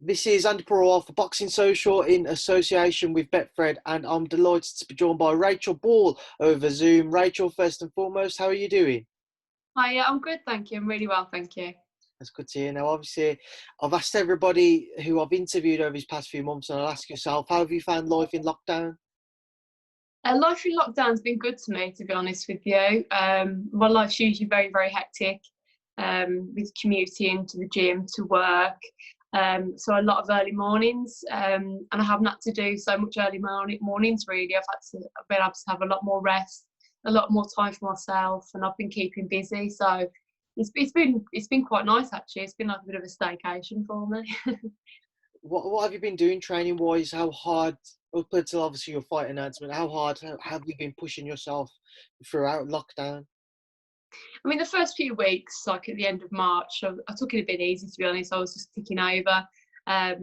This is Andy Purewal for Boxing Social in association with Betfred, and I'm delighted to be joined by Rachel Ball over Zoom. Rachel, first and foremost, how are you doing? Hi, yeah, I'm good, thank you. I'm really well, thank you. That's good to hear. Now, obviously, I've asked everybody who I've interviewed over these past few months, and I'll ask yourself, how have you found life in lockdown? Life in lockdown's been good to me, to be honest with you. My life's usually very, very hectic, with commuting to the gym, to work. So a lot of early mornings, and I haven't had to do so much early mornings really. I've been able to have a lot more rest, a lot more time for myself, and I've been keeping busy. So it's been quite nice actually. It's been like a bit of a staycation for me. What have you been doing training wise? How hard, up until obviously your fight announcement, how hard have you been pushing yourself throughout lockdown? I mean, the first few weeks, like at the end of March, I took it a bit easy, to be honest. I was just ticking over. My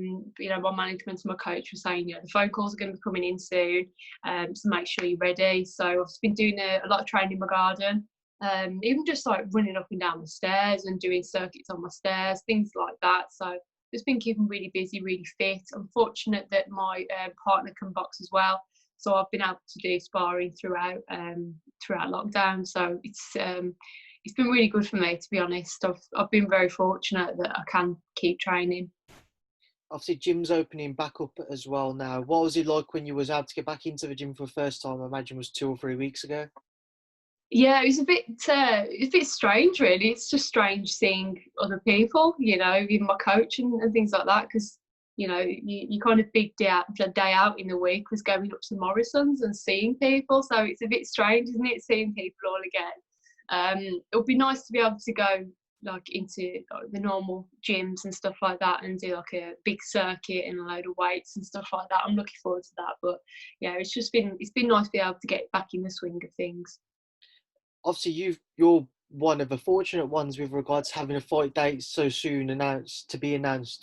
management and my coach were saying, the phone calls are going to be coming in soon, so make sure you're ready. So I've just been doing a lot of training in my garden, even just like running up and down the stairs and doing circuits on my stairs, things like that. So just been keeping really busy, really fit. I'm fortunate that my partner can box as well, so I've been able to do sparring throughout lockdown. So it's been really good for me, to be honest. I've been very fortunate that I can keep training. Obviously, gym's opening back up as well now. What was it like when you was able to get back into the gym for the first time? I imagine it was 2 or 3 weeks ago. Yeah, it was a bit strange, really. It's just strange seeing other people, even my coach and things like that, because you kind of big day out in the week was going up to Morrison's and seeing people. So it's a bit strange, isn't it, seeing people all again? It would be nice to be able to go like into like, the normal gyms and stuff like that, and do like a big circuit and a load of weights and stuff like that. I'm looking forward to that. But yeah, it's been nice to be able to get back in the swing of things. Obviously, you're one of the fortunate ones with regards to having a fight date so soon announced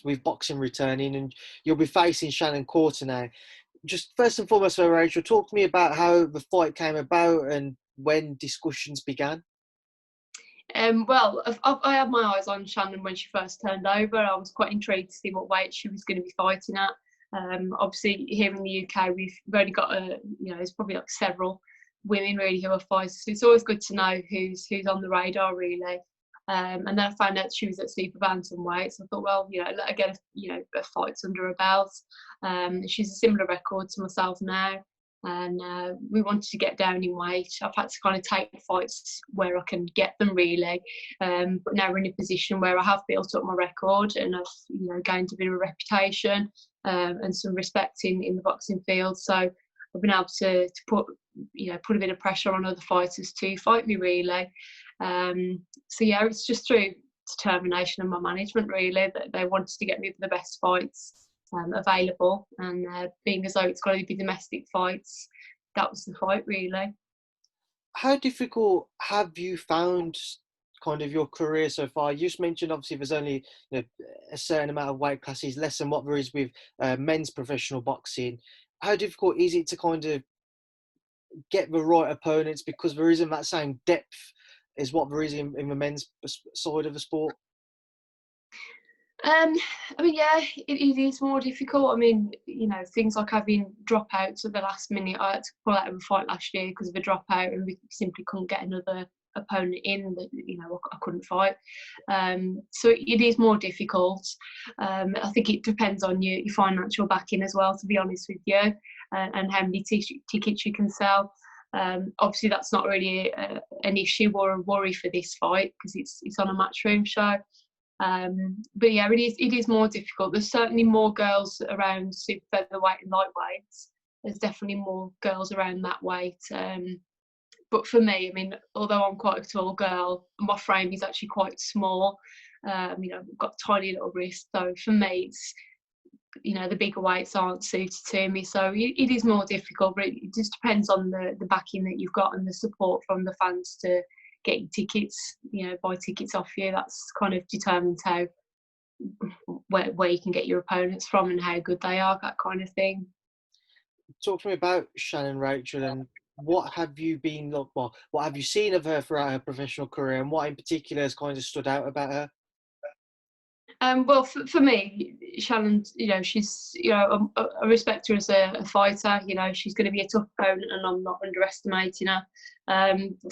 with boxing returning, and you'll be facing Shannon Courtenay. Just first and foremost, though, Rachel, talk to me about how the fight came about and when discussions began. I had my eyes on Shannon when she first turned over. I was quite intrigued to see what weight she was going to be fighting at. Obviously, here in the UK, we've only got there's probably like several women really who are fighters. So it's always good to know who's on the radar really. And then I found out she was at super bantamweight, so I thought, well, let her get a fights under her belt. She's a similar record to myself now, and we wanted to get down in weight. I've had to kind of take fights where I can get them really, but now we're in a position where I have built up my record and I've gained a bit of a reputation, and some respect in the boxing field. So I've been able to put a bit of pressure on other fighters to fight me really. So yeah, it's just through determination of my management really that they wanted to get me the best fights available, and being as though it's got to be domestic fights, that was the fight really. How difficult have you found kind of your career so far? You just mentioned obviously there's only a certain amount of weight classes, less than what there is with men's professional boxing. How difficult is it to kind of get the right opponents because there isn't that same depth as what there is in the men's side of the sport? Um, I mean, yeah, it is more difficult. I mean, things like having dropouts at the last minute. I had to pull out of a fight last year because of a dropout, and we simply couldn't get another opponent in that I couldn't fight. So it is more difficult. I think it depends on your financial backing as well, to be honest with you, and how many tickets you can sell. Obviously, that's not really an issue or a worry for this fight because it's on a matchroom show. But yeah, it is more difficult. There's certainly more girls around super featherweight and lightweights. There's definitely more girls around that weight. But for me, I mean, although I'm quite a tall girl, my frame is actually quite small. I've got tiny little wrists. So for me, it's the bigger weights aren't suited to me. So it is more difficult. But it just depends on the backing that you've got and the support from the fans to get your tickets, buy tickets off you. That's kind of determines how where you can get your opponents from and how good they are, that kind of thing. Talk to me about Shannon, Rachel, and what have you been like? Well, what have you seen of her throughout her professional career, and what in particular has kind of stood out about her? Well, for me, Shannon, she's, I respect her as a fighter. She's going to be a tough opponent, and I'm not underestimating her.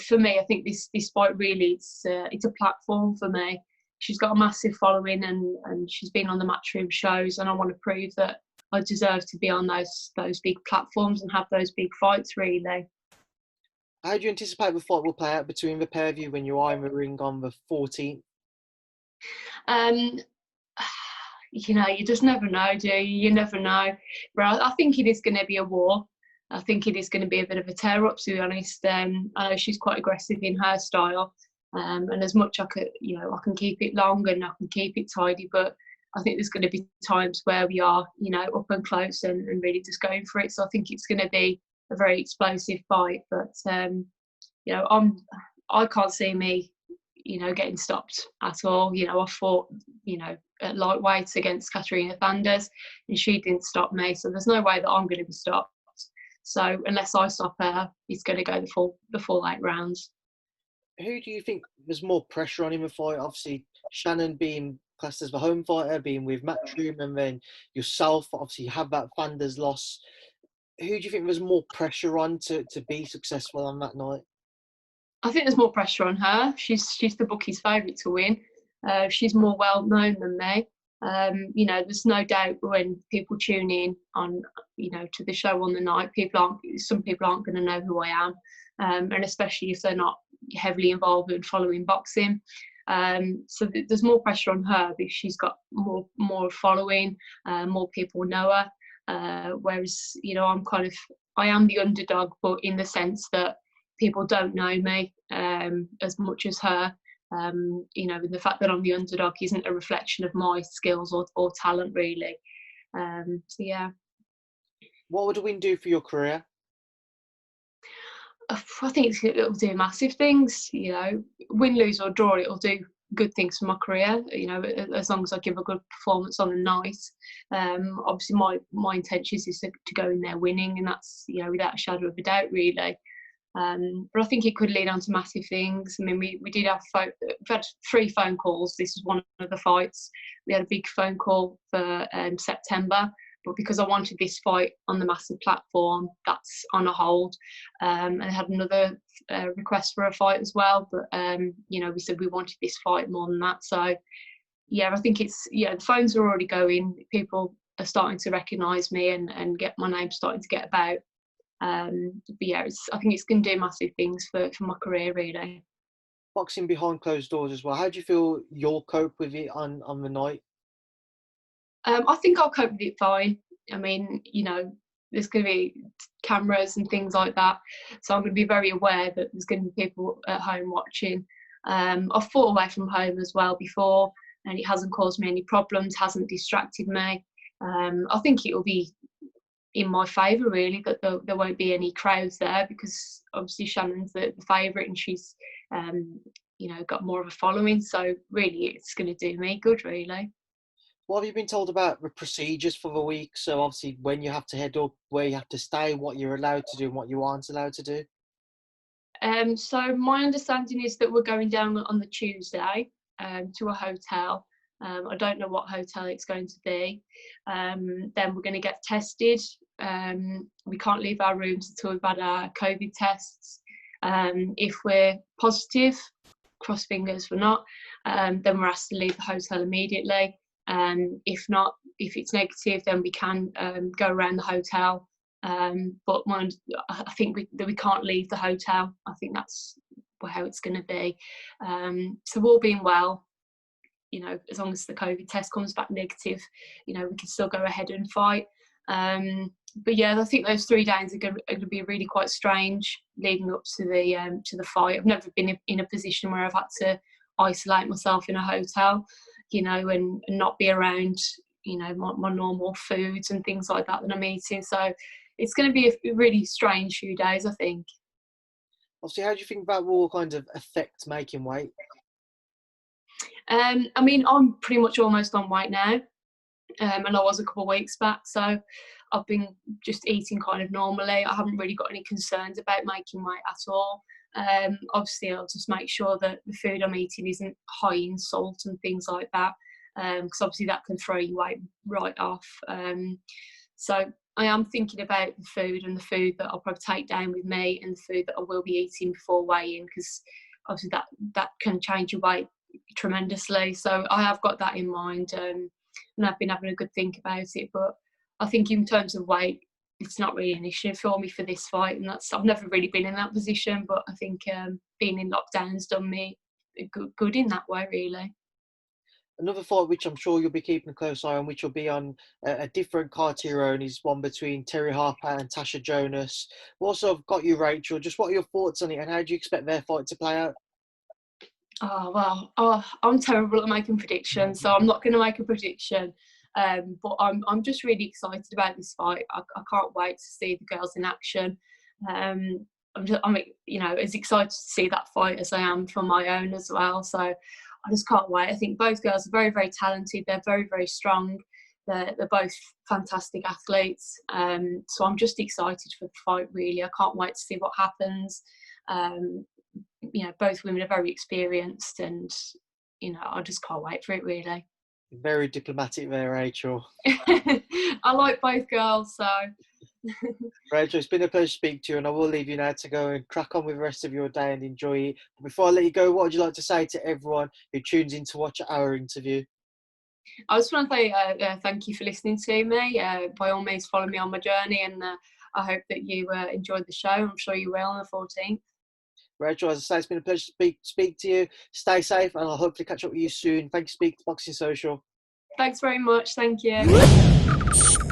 For me, I think this fight really, it's a platform for me. She's got a massive following, and she's been on the Matchroom shows, and I want to prove that I deserve to be on those big platforms and have those big fights. Really. How do you anticipate the fight will play out between the pair of you when you are in the ring on the 14th? Um, you just never know, do you? You never know. But I think it is going to be a war. I think it is going to be a bit of a tear up, to be honest. I know she's quite aggressive in her style, and as much I can keep it long and I can keep it tidy. But I think there's going to be times where we are, up and close and really just going for it. So I think it's going to be a very explosive fight. But I can't see me, getting stopped at all. I fought, at lightweight against Katarina Thanders, and she didn't stop me. So there's no way that I'm going to be stopped. So unless I stop her, it's going to go the full 8 rounds. Who do you think there's more pressure on in the fight? Obviously, Shannon being classed as the home fighter, being with Matchroom, and then yourself, obviously, you have that Thanders loss. Who do you think there's more pressure on to be successful on that night? I think there's more pressure on her. She's the bookies' favourite to win. She's more well known than me. There's no doubt when people tune in on, to the show on the night, some people aren't going to know who I am, and especially if they're not heavily involved in following boxing. So there's more pressure on her because she's got more following, more people know her. Whereas I am the underdog, but in the sense that people don't know me as much as her. And the fact that I'm the underdog isn't a reflection of my skills or talent, really. So yeah. What would a win do for your career? I think it'll do massive things. Win, lose or draw, it'll do good things for my career. As long as I give a good performance on the night. Obviously, my intention is to go in there winning, and that's without a shadow of a doubt, really. But I think it could lead on to massive things. I mean, we did have we've had 3 phone calls. This is one of the fights. We had a big phone call for September, but because I wanted this fight on the massive platform, that's on a hold. And I had another request for a fight as well, but we said we wanted this fight more than that. So yeah, I think the phones are already going. People are starting to recognise me and get my name starting to get about. But yeah, I think it's going to do massive things for my career, really. Boxing behind closed doors as well. How do you feel you'll cope with it on the night? I think I'll cope with it fine. I mean, there's going to be cameras and things like that, so I'm going to be very aware that there's going to be people at home watching. I've fought away from home as well before, and it hasn't caused me any problems, hasn't distracted me. I think it will be in my favour, really, that there won't be any crowds there, because obviously Shannon's the favourite, and she's got more of a following, so really it's going to do me good, really. What have you been told about the procedures for the week? So obviously when you have to head up, where you have to stay, what you're allowed to do and what you aren't allowed to do? So my understanding is that we're going down on the Tuesday to a hotel. I don't know what hotel it's going to be. Then we're going to get tested. We can't leave our rooms until we've had our COVID tests. If we're positive, cross fingers we're not, then we're asked to leave the hotel immediately. If not, if it's negative, then we can go around the hotel. But I think we can't leave the hotel. I think that's how it's going to be. So all being well, as long as the COVID test comes back negative, we can still go ahead and fight. But yeah, I think those 3 days are going to be really quite strange leading up to the fight. I've never been in a position where I've had to isolate myself in a hotel, and not be around, my normal foods and things like that I'm eating. So it's going to be a really strange few days, I think. Obviously, how do you think that will kind of affect making weight? I mean, I'm pretty much almost on weight now, and I was a couple of weeks back, so I've been just eating kind of normally. I haven't really got any concerns about making weight at all. Obviously, I'll just make sure that the food I'm eating isn't high in salt and things like that. because obviously that can throw your weight right off. So I am thinking about the food and the food that I'll probably take down with me and the food that I will be eating before weighing, because obviously that can change your weight tremendously. So I have got that in mind, and I've been having a good think about it. But I think in terms of weight, it's not really an issue for me for this fight, and I've never really been in that position. But I think being in lockdown's done me good in that way, really. Another fight which I'm sure you'll be keeping a close eye on, which will be on a different card to your own, is one between Terry Harper and Tasha Jonas. We also have got you, Rachel. Just what are your thoughts on it, and how do you expect their fight to play out? Oh well, I'm terrible at making predictions, so I'm not going to make a prediction. But I'm just really excited about this fight. I can't wait to see the girls in action. I'm as excited to see that fight as I am for my own as well. So I just can't wait. I think both girls are very, very talented. They're very, very strong. They're both fantastic athletes. So I'm just excited for the fight, really. I can't wait to see what happens. Both women are very experienced, and I just can't wait for it, really. Very diplomatic there, Rachel. I like both girls, so. Rachel, it's been a pleasure to speak to you, and I will leave you now to go and crack on with the rest of your day and enjoy it. But before I let you go, what would you like to say to everyone who tunes in to watch our interview? I just want to say thank you for listening to me. By all means, follow me on my journey, and I hope that you enjoyed the show. I'm sure you will on the 14th. Rachel, as I say, it's been a pleasure to speak to you. Stay safe, and I'll hopefully catch up with you soon. Thank you, Speak to Boxing Social. Thanks very much. Thank you.